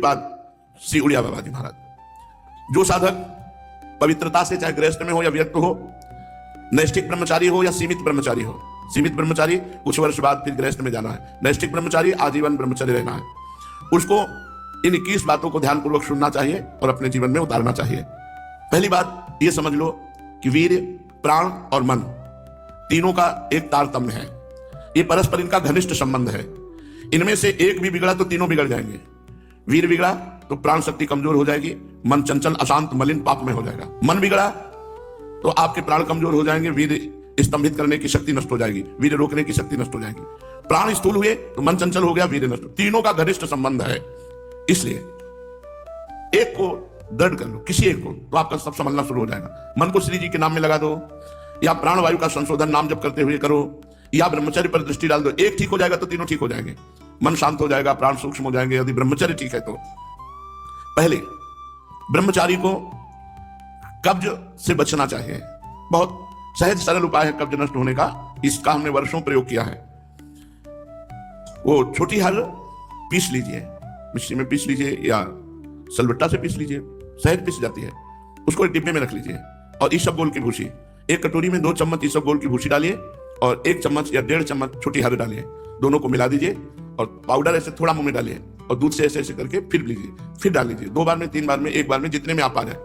बाद श्री उड़िया बाबा जी महाराज, जो साधक पवित्रता से, चाहे गृहस्थ में हो या व्यक्त हो, नैष्ठिक ब्रह्मचारी हो या सीमित ब्रह्मचारी हो, सीमित ब्रह्मचारी कुछ वर्ष बाद फिर गृहस्थ में जाना है, नैष्ठिक ब्रह्मचारी आजीवन ब्रह्मचर्य रहना है, उसको इन 21 बातों को ध्यानपूर्वक सुनना चाहिए और अपने जीवन में उतारना चाहिए। पहली बात ये समझ लो कि वीर, प्राण और मन तीनों का एक तारतम्य है, ये परस्पर इनका घनिष्ठ संबंध है। इनमें से एक भी बिगड़ा तो तीनों बिगड़ जाएंगे। वीर बिगड़ा तो प्राण शक्ति कमजोर हो जाएगी, मन चंचल, अशांत, मलिन, पाप में हो जाएगा। मन बिगड़ा तो आपके प्राण कमजोर हो जाएंगे, वीर स्तंभित करने की शक्ति नष्ट हो जाएगी, वीर रोकने की शक्ति नष्ट हो जाएगी। प्राण स्थूल हुए तो मन चंचल हो गया, वीर नष्ट। तीनों का घनिष्ठ संबंध है, इसलिए एक को दृढ़ कर लो, किसी एक को, तो आपका सब संभलना शुरू हो जाएगा। मन को श्री जी के नाम में लगा दो, या प्राण वायु का संशोधन नाम जप करते हुए करो, या ब्रह्मचर्य पर दृष्टि डाल दो। एक ठीक हो जाएगा तो तीनों ठीक हो जाएंगे, मन शांत हो जाएगा, प्राण सूक्ष्म हो जाएंगे, यदि ब्रह्मचर्य ठीक है तो। पहले ब्रह्मचारी को कब्ज से बचना चाहिए। बहुत सहज सरल उपाय है कब्ज नष्ट होने का, इसका हमने वर्षों प्रयोग किया है। वो छोटी हल पीस लीजिए, मिक्सी में पीस लीजिए या सलबट्टा से पीस लीजिए, सहज पीस जाती है। उसको एक डिब्बे में रख लीजिए और इसबगोल की भूसी, एक कटोरी में 2 चम्मच इसबगोल की भूसी डालिए और 1 चम्मच या 1.5 चम्मच छोटी हल डालिए, दोनों को मिला दीजिए और पाउडर ऐसे थोड़ा मुंह में डालिए और दूध से ऐसे ऐसे करके फिर लीजिए, फिर डाल लीजिए। 2 बार में, 3 बार में, 1 बार में, जितने में आप आ जाए।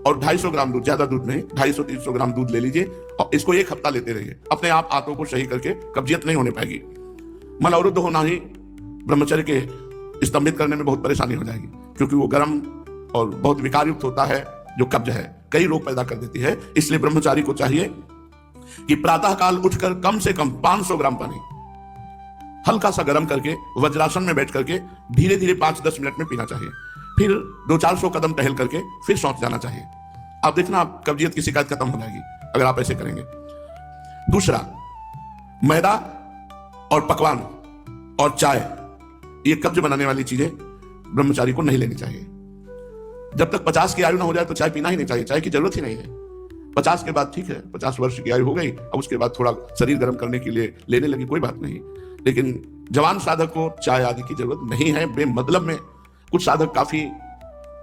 और 250 ग्राम दूध, ज्यादा दूध नहीं, 250-300 ग्राम दूध ले लीजिए और इसको 1 हफ्ता लेते रहिए। अपने आप आंतों को सही करके कब्जियत नहीं होने पाएगी। मल अवरुद्ध होना ही ब्रह्मचर्य के स्तंभित करने में बहुत परेशानी हो जाएगी, क्योंकि वो गर्म और बहुत विकार युक्त होता है, जो कब्ज है कई रोग पैदा कर देती है। इसलिए ब्रह्मचारी को चाहिए कि प्रातः काल उठकर कम से कम 500 ग्राम पानी हल्का सा गर्म करके वज्रासन में बैठ करके धीरे धीरे 5-10 मिनट में पीना चाहिए। फिर 200-400 कदम टहल करके फिर शौच जाना चाहिए। आप देखना, आप कब्जियत की शिकायत खत्म हो जाएगी अगर आप ऐसे करेंगे। दूसरा, मैदा और पकवान और चाय, ये कब्ज बनाने वाली चीजें ब्रह्मचारी को नहीं लेनी चाहिए। जब तक 50 की आयु ना हो जाए तो चाय पीना ही नहीं चाहिए, चाय की जरूरत ही नहीं है। 50 के बाद ठीक है, 50 वर्ष की आयु हो गई, अब उसके बाद थोड़ा शरीर गर्म करने के लिए लेने लगी, कोई बात नहीं। लेकिन जवान साधक को चाय आदि की जरूरत नहीं है बेमतलब में। कुछ साधक काफी,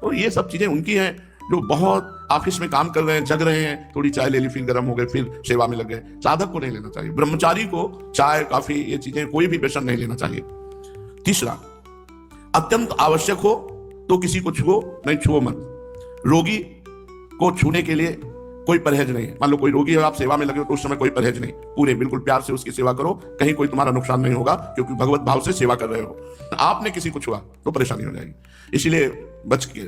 तो ये सब चीजें उनकी हैं जो बहुत ऑफिस में काम कर रहे हैं, जग रहे हैं, थोड़ी चाय ले ली, फिर गर्म हो गए, फिर सेवा में लग गए। साधक को नहीं लेना चाहिए। ब्रह्मचारी को चाय, काफी, ये चीजें, कोई भी व्यसन नहीं लेना चाहिए। तीसरा, अत्यंत आवश्यक हो तो किसी को छुओ नहीं, छुओ मत। रोगी को छूने के लिए कोई परहेज नहीं है। मान लो कोई रोगी है, आप सेवा में लगे हो तो उस समय कोई परहेज नहीं, पूरे बिल्कुल प्यार से उसकी सेवा करो, कहीं कोई तुम्हारा नुकसान नहीं होगा, क्योंकि भगवत भाव से सेवा कर रहे हो। आपने किसी को छुआ तो परेशानी हो जाएगी, इसलिए बच के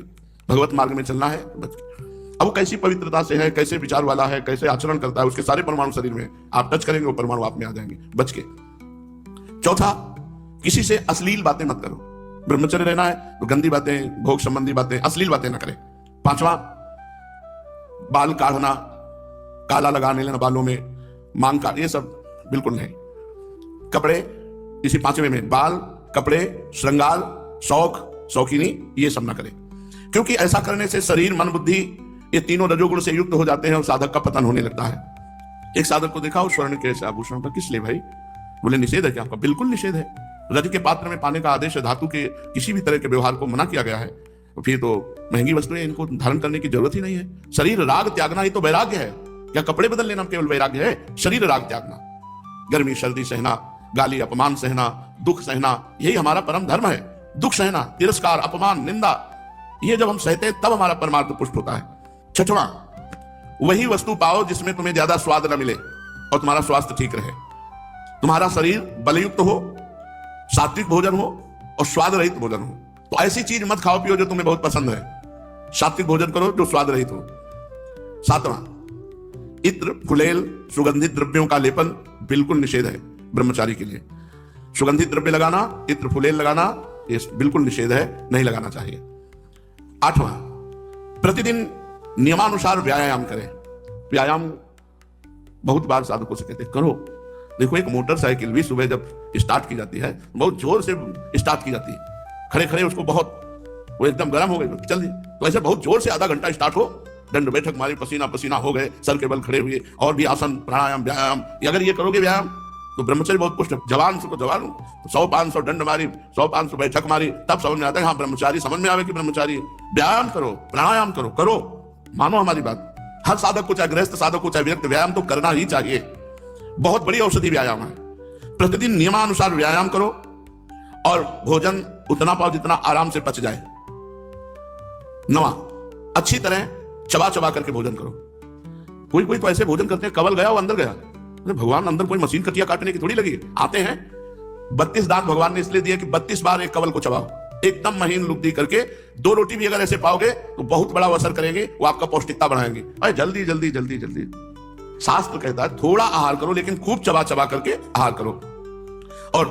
भगवत मार्ग में चलना है, बच के। अब वो कैसी पवित्रता से है, कैसे विचार वाला है, कैसे आचरण करता है, उसके सारे परमाणु शरीर में आप टच करेंगे, वो परमाणु आप में आ जाएंगे, बच के। चौथा, किसी से अश्लील बातें मत करो। ब्रह्मचर्य रहना है तो गंदी बातें, भोग संबंधी बातें, अश्लील बातें ना करें। पांचवा, बाल काढ़ना, काला लगाने लेना बालों में, मांग काट, ये सब बिल्कुल नहीं। कपड़े, इसी 5वें में बाल, कपड़े, श्रृंगार, शौक, शौकीनी, ये सब ना करें, क्योंकि ऐसा करने से शरीर, मन, बुद्धि, ये तीनों रजोगुण से युक्त हो जाते हैं और साधक का पतन होने लगता है। एक साधक को देखा, स्वर्ण के आभूषण पर, किस लिए भाई? बोले निषेध है क्या आपका? बिल्कुल निषेध है। रज के पात्र में पाने का आदेश है, धातु के किसी भी तरह के व्यवहार को मना किया गया है। फिर तो महंगी वस्तुएं, इनको धारण करने की जरूरत ही नहीं है। शरीर राग त्यागना ही तो वैराग्य है। क्या कपड़े बदल लेना केवल वैराग्य है? शरीर राग त्यागना, गर्मी सर्दी सहना, गाली अपमान सहना, दुख सहना, यही हमारा परम धर्म है। दुख सहना, तिरस्कार, अपमान, निंदा, ये जब हम सहते हैं तब हमारा परमार्थ पुष्ट होता है। छठवां, वही वस्तु पाओ जिसमें तुम्हें ज्यादा स्वाद न मिले और तुम्हारा स्वास्थ्य ठीक रहे। तुम्हारा शरीर बलयुक्त हो, सात्विक भोजन हो और स्वाद रहित भोजन हो। तो ऐसी चीज मत खाओ पियो जो तुम्हें बहुत पसंद है। सात्विक भोजन करो जो स्वाद रहित हो। सातवां, इत्र, फुलेल, सुगंधित द्रव्यों का लेपन बिल्कुल निषेध है ब्रह्मचारी के लिए। सुगंधित द्रव्य लगाना, इत्र, फुलेल लगाना, ये बिल्कुल निषेध है, नहीं लगाना चाहिए। 8वां, प्रतिदिन नियमानुसार व्यायाम करें। व्यायाम बहुत बार साधकों से कहते करो। देखो, एक मोटरसाइकिल भी सुबह जब स्टार्ट की जाती है, बहुत जोर से स्टार्ट की जाती है, खड़े खड़े उसको बहुत, वो एकदम गर्म हो गई चल दी, तो ऐसे बहुत जोर से आधा घंटा स्टार्ट हो, दंड बैठक मारी, पसीना पसीना हो गए, सर के बल खड़े हुए, और भी आसन, प्राणायाम, व्यायाम, अगर ये करोगे व्यायाम तो ब्रह्मचर्य बहुत पुष्ट। जवान से तो जवान 100-500 दंड मारी, 100-500 बैठक मारी, तब समझ में आता है हाँ ब्रह्मचारी, समझ में आवे कि ब्रह्मचारी। व्यायाम करो, प्राणायाम करो, करो, मानो हमारी बात। हर साधक को, चाहे गृहस्थ साधक को, चाहे विरक्त, व्यायाम तो करना ही चाहिए। बहुत बड़ी औषधि व्यायाम है। प्रतिदिन नियमानुसार व्यायाम करो और भोजन उतना पाओ जितना आराम से पच जाए। 9, अच्छी तरह चबा चबा करके भोजन करो। कोई कोई तो ऐसे भोजन करते हैं, कवल गया वो अंदर गया। भगवान अंदर कोई मशीन कटिया काटने की थोड़ी लगी, आते हैं 32 दांत भगवान ने इसलिए दिया कि 32 बार एक कवल को चबाओ, एकदम महीन लुब्धी करके। 2 रोटी भी अगर ऐसे पाओगे तो बहुत बड़ा असर करेंगे, वो आपका पौष्टिकता बढ़ाएंगे। अरे जल्दी जल्दी जल्दी जल्दी। शास्त्र कहता है थोड़ा आहार करो लेकिन खूब चबा चबा करके आहार करो। और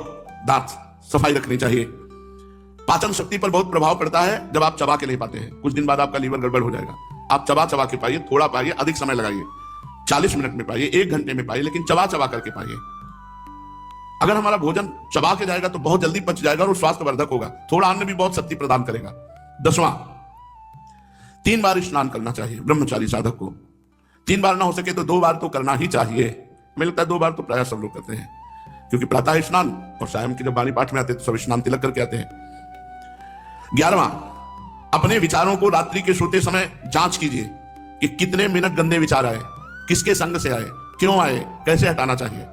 दांत सफाई रखनी चाहिए। पाचन शक्ति पर बहुत प्रभाव पड़ता है जब आप चबा के नहीं पाते हैं। कुछ दिन बाद आपका लीवर गड़बड़ हो जाएगा। आप चबा चबा के पाइए, थोड़ा पाइए, अधिक समय लगाइए। 40 मिनट में पाइए, 1 घंटे में पाइए, लेकिन चबा चबा करके पाइए। अगर हमारा भोजन चबा के जाएगा तो बहुत जल्दी पच जाएगा और स्वास्थ्यवर्धक होगा। थोड़ा अन्न भी बहुत शक्ति प्रदान करेगा। 10वां, 3 बार स्नान करना चाहिए ब्रह्मचारी साधक को। 3 बार ना हो सके तो 2 बार तो करना ही चाहिए। मुझे लगता है 2 बार तो प्रायः सब लोग करते हैं, क्योंकि प्रातः स्नान और शाम की जब वाणी पाठ में आते हैं तो सब स्नान तिलक करके आते हैं। 11वां, अपने विचारों को रात्रि के सोते समय जांच कीजिए कि कितने मिनट गंदे विचार आए, किसके संग से आए, क्यों आए, कैसे हटाना चाहिए।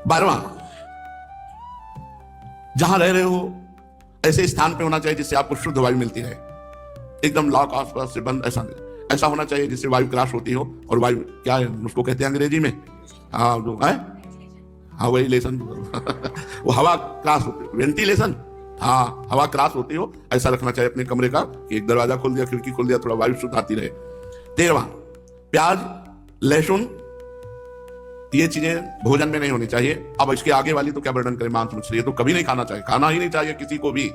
12वां, जहां रह रहे हो ऐसे स्थान पे होना चाहिए जिससे आपको शुद्ध वायु मिलती रहे। एकदम लॉक आसपास से बंद ऐसा होना चाहिए जिससे वायु क्रॉस होती हो। और वायु क्या है उसको कहते हैं अंग्रेजी में, हाँ जो है वेंटिलेशन वो हवा क्रॉस होती, वेंटिलेशन, हाँ हवा क्रॉस होती हो ऐसा रखना चाहिए अपने कमरे का कि एक दरवाजा खोल दिया, खिड़की खोल दिया, थोड़ा वायु शुद्ध आती रहे। 13वां, प्याज, लहसुन, ये चीजें भोजन में नहीं होनी चाहिए। अब इसके आगे वाली तो क्या वर्णन करें, मांस मछली, ये तो कभी नहीं खाना चाहिए, खाना ही नहीं चाहिए किसी को भी।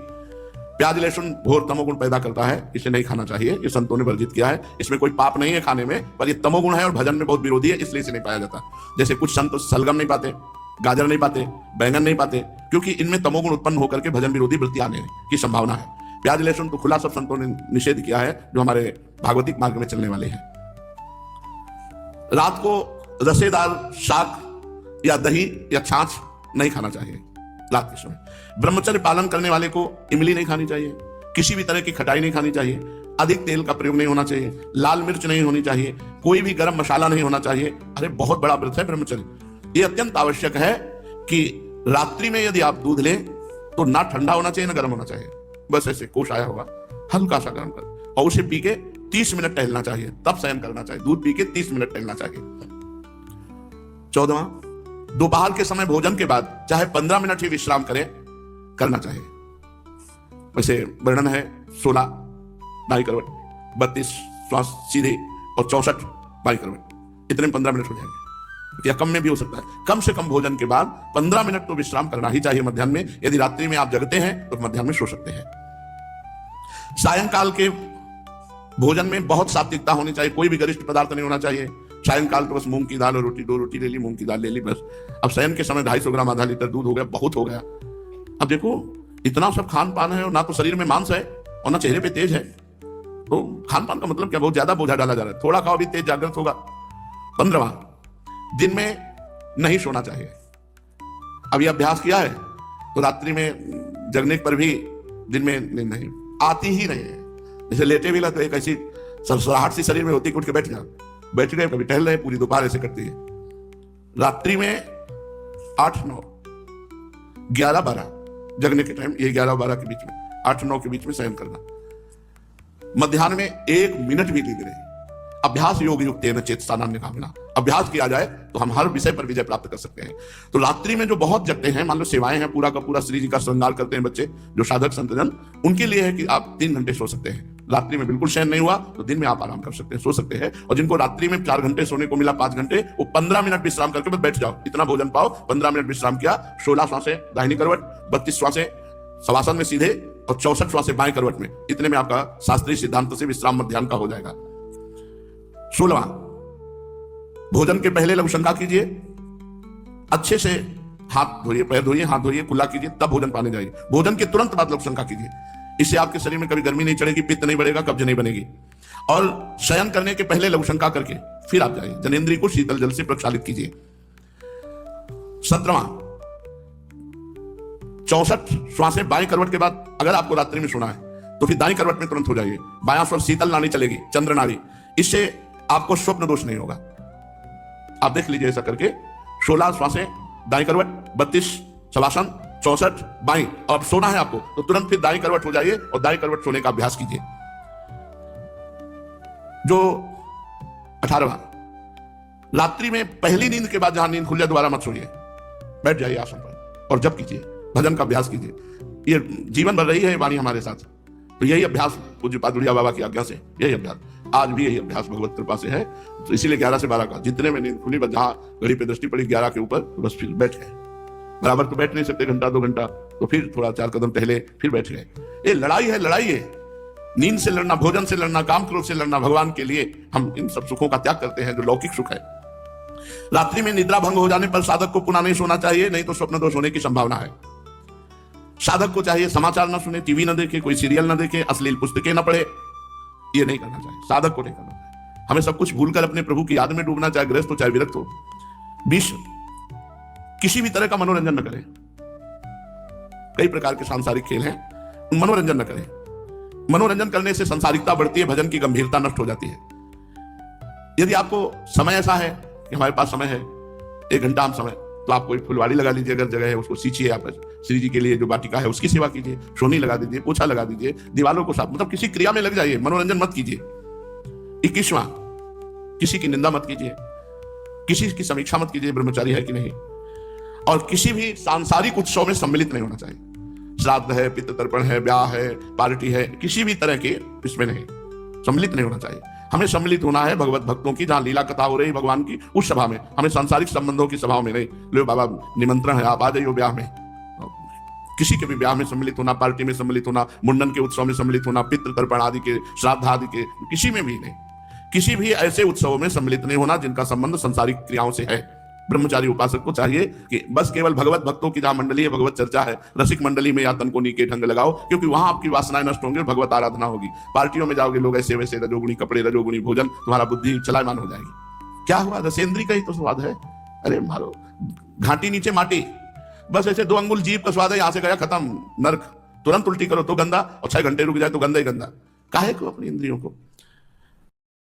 प्याज लहसुन घोर तमोगुण पैदा करता है, इसे नहीं खाना चाहिए। ये संतों ने वर्जित किया है। इसमें कोई पाप नहीं है खाने में, पर ये तमोगुण है और भजन में बहुत विरोधी है, इसलिए इसे नहीं पाया जाता। जैसे कुछ संत सलगम नहीं पाते, गाजर नहीं पाते, बैंगन नहीं पाते, क्योंकि इनमें तमोगुण उत्पन्न होकर के भजन विरोधी वृत्ति आने की संभावना है। प्याज लहसुन तो खुला सब संतों ने निषेध किया है जो हमारे भागवतिक मार्ग में चलने वाले हैं। रात को रसेदार शाक या दही या छाछ नहीं खाना चाहिए रात के समय। ब्रह्मचर्य पालन करने वाले को इमली नहीं खानी चाहिए, किसी भी तरह की खटाई नहीं खानी चाहिए, अधिक तेल का प्रयोग नहीं होना चाहिए, लाल मिर्च नहीं होनी चाहिए, कोई भी गर्म मसाला नहीं होना चाहिए। अरे बहुत बड़ा व्रत है ब्रह्मचर्य। ये अत्यंत आवश्यक है कि रात्रि में यदि आप दूध लें तो ना ठंडा होना चाहिए ना गर्म होना चाहिए, बस ऐसे कोश आया होगा हल्का सा गर्म कर, और उसे पी के 30 मिनट टहलना चाहिए, तब शयन करना चाहिए। दूध पी के 30 मिनट टहलना चाहिए। 14वां, दोपहर के समय भोजन के बाद चाहे 15 मिनट ही विश्राम करें, करना चाहिए। वैसे वर्णन है 16 बाई करवट, 32 श्वास सीधे और 64 बाई करवट, इतने में 15 मिनट हो जाएंगे, या कम में भी हो सकता है। कम से कम भोजन के बाद 15 मिनट तो विश्राम करना ही चाहिए मध्याह्न में। यदि रात्रि में आप जगते हैं तो मध्याह्न में सो सकते हैं। सायंकाल के भोजन में बहुत सात्विकता होनी चाहिए, कोई भी गरिष्ठ पदार्थ नहीं होना चाहिए। सायंकाल तो बस मूंग की दाल और रोटी, 2 रोटी ले ली, मूंग की दाल ले ली, बस। अब शयन के समय 250 ग्राम, आधा लीटर दूध हो गया, बहुत हो गया। अब देखो इतना सब खान पान है और ना तो शरीर में मांस है और ना चेहरे पे तेज है, तो खान पान का मतलब क्या, बहुत ज्यादा बोझा डाला जा रहा है। थोड़ा खाओ भी तेज जागृत होगा। 15वां, दिन में नहीं सोना चाहिए। अब ये अभ्यास किया है तो रात्रि में जगने पर भी दिन में नहीं आती ही नहीं है। जैसे लेटे भी तो एक ऐसी सरसराहट सी शरीर में होती है, उठ के बैठ गए, कभी टहल रहे, पूरी दोपहर ऐसे करती है। रात्रि में 8, 9, 11, 12 जगने के टाइम, ये 11 12 के बीच में, 8 9 के बीच में शयन करना। मध्याह्न में 1 मिनट भी नींद नहीं। अभ्यास योग युक्तेन चेतसा नान्य कामना, अभ्यास किया जाए तो हम हर विषय पर विजय प्राप्त कर सकते हैं। तो रात्रि में जो बहुत जगते हैं, मान लो सेवाएं हैं, पूरा का पूरा श्री जी का श्रृंगार करते हैं बच्चे, जो साधक संतजन, उनके लिए है कि आप 3 घंटे सो सकते हैं। रात्रि में बिल्कुल शयन नहीं हुआ तो दिन में आप आराम कर सकते हैं, सो सकते हैं। और जिनको रात्रि में 4 घंटे सोने को मिला, 5 घंटे, वो 15 मिनट विश्राम करके बस बैठ जाओ, इतना भोजन पाओ, 15 मिनट विश्राम किया, 16 श्वासें दाहिनी करवट, 32 श्वासें शवासन में सीधे और 64 श्वासें बाएं करवट में, इतने में आपका शास्त्रीय सिद्धांत से विश्राम मध्याह्न का हो जाएगा। 16वां, भोजन के पहले लघुशंका कीजिए, अच्छे से हाथ धोइए, पैर धोइए, हाथ धोइए, कुल्ला कीजिए, तब भोजन पाने जाइए। भोजन के तुरंत बाद लघुशंका कीजिए, इससे आपके शरीर में कभी गर्मी नहीं चढ़ेगी, पित्त नहीं बढ़ेगा, कब्ज नहीं बनेगी। और शयन करने के पहले लघुशंका करके फिर आप जाइए, जनेंद्रिय को शीतल जल से प्रक्षालित कीजिए। 17वां, 64 श्वासें बाएं करवट के बाद अगर आपको रात्रि में सोना है तो फिर दाएं करवट में तुरंत हो जाइए। बायां स्वर शीतल नाड़ी चलेगी, चंद्र नाड़ी, इससे आपको स्वप्न दोष नहीं होगा। आप देख लीजिए ऐसा करके 16 श्वासें दाएं करवट, 32 शवासन, 64 बाएं, और अब सोना है आपको तो तुरंत फिर दाएं करवट हो जाइए और दाएं करवट सोने का अभ्यास कीजिए। जो 18वां, रात्रि में पहली नींद के बाद जहां नींद खुल जाए दोबारा मत सोइए, बैठ जाइए आसन पर और जप कीजिए, भजन का अभ्यास कीजिए। ये जीवन भर रही है वाणी हमारे साथ, तो यही अभ्यास पूज्य पादुरिया बाबा की आज्ञा से, यही अभ्यास आज भी यही अभ्यास भगवत कृपा से है। तो इसीलिए 11 से 12 का जितने में नींद खुली, बस जहां घड़ी पे दृष्टि पड़ी 11 के ऊपर, तो बस फिर बैठ गए। बराबर तो बैठ नहीं सकते, घंटा 2 घंटा, तो फिर थोड़ा 4 कदम टहले, फिर बैठ गए। ये लड़ाई है, लड़ाई है। नींद से लड़ना, भोजन से लड़ना, काम क्रोध से लड़ना, भगवान के लिए हम इन सब सुखों का त्याग करते हैं जो लौकिक सुख है। रात्रि में निद्रा भंग हो जाने पर साधक को पुनः नहीं सोना चाहिए, नहीं तो स्वप्न दोष होने की संभावना है। साधक को चाहिए समाचार न सुने, टीवी न देखे, कोई सीरियल न देखे, अश्लील पुस्तकें न पढ़े, ये नहीं करना चाहिए। साधक को नहीं करना चाहिए। हमें सब कुछ भूलकर अपने प्रभु की याद में डूबना, चाहे गृहस्थ हो चाहे विरक्त हो। 20 किसी भी तरह का मनोरंजन न करें। कई प्रकार के सांसारिक खेल हैं, मनोरंजन न करें। मनोरंजन करने से संसारिकता बढ़ती है, भजन की गंभीरता नष्ट हो जाती है। यदि आपको समय ऐसा है कि हमारे पास समय है 1 घंटा हम समय, तो आप कोई फुलवाड़ी लगा लीजिए, अगर जगह है उसको सींचिए, आप श्री जी के लिए जो वाटिका है उसकी सेवा कीजिए, सोनी लगा दीजिए, पोछा लगा दीजिए, दीवालों को साफ, मतलब किसी क्रिया में लग जाइए, मनोरंजन मत कीजिए। 21वां, किसी की निंदा मत कीजिए, किसी की समीक्षा मत कीजिए ब्रह्मचारी है कि नहीं, और किसी भी सांसारिक उत्सव में सम्मिलित नहीं होना चाहिए। श्राद्ध है, पितृ तर्पण है, ब्याह है, पार्टी है, किसी भी तरह के इसमें नहीं सम्मिलित नहीं होना चाहिए। हमें सम्मिलित होना है भगवत भक्तों की, जहां लीला कथा हो रही भगवान की, उस सभा में। हमें सांसारिक संबंधों की सभाओं में नहीं। लो बाबा निमंत्रण है, आप आ जाइए ब्याह में। किसी के भी ब्याह में सम्मिलित होना, पार्टी में सम्मिलित होना, मुंडन के उत्सव में सम्मिलित होना, पितृ तर्पण आदि के, श्राद्ध आदि के, किसी में भी नहीं। किसी भी ऐसे उत्सवों में सम्मिलित नहीं होना जिनका संबंध संसारिक क्रियाओं से है। ब्रह्मचारी उपासक को चाहिए कि बस केवल भगवत भक्तों की जहां मंडली है, भगवत चर्चा है, रसिक मंडली में या तन को नीके ढंग लगाओ, क्योंकि वहां आपकी वासनाएं नष्ट होंगी और भगवत आराधना होगी। पार्टियों में जाओगे लोग ऐसे वैसे, रजोगुणी कपड़े, रजोगुणी भोजन, तुम्हारा बुद्धि चलायमान हो जाएगी। क्या हुआ, रसेंद्री का ही तो स्वाद है। अरे मारो घाटी नीचे माटी, बस ऐसे 2 अंगुल जीभ का स्वाद है, यहां से गया खत्म, नर्क। तुरंत उल्टी करो तो गंदा, और 6 घंटे रुक जाए तो गंदा ही गंदा। काहे को अपनी इंद्रियों को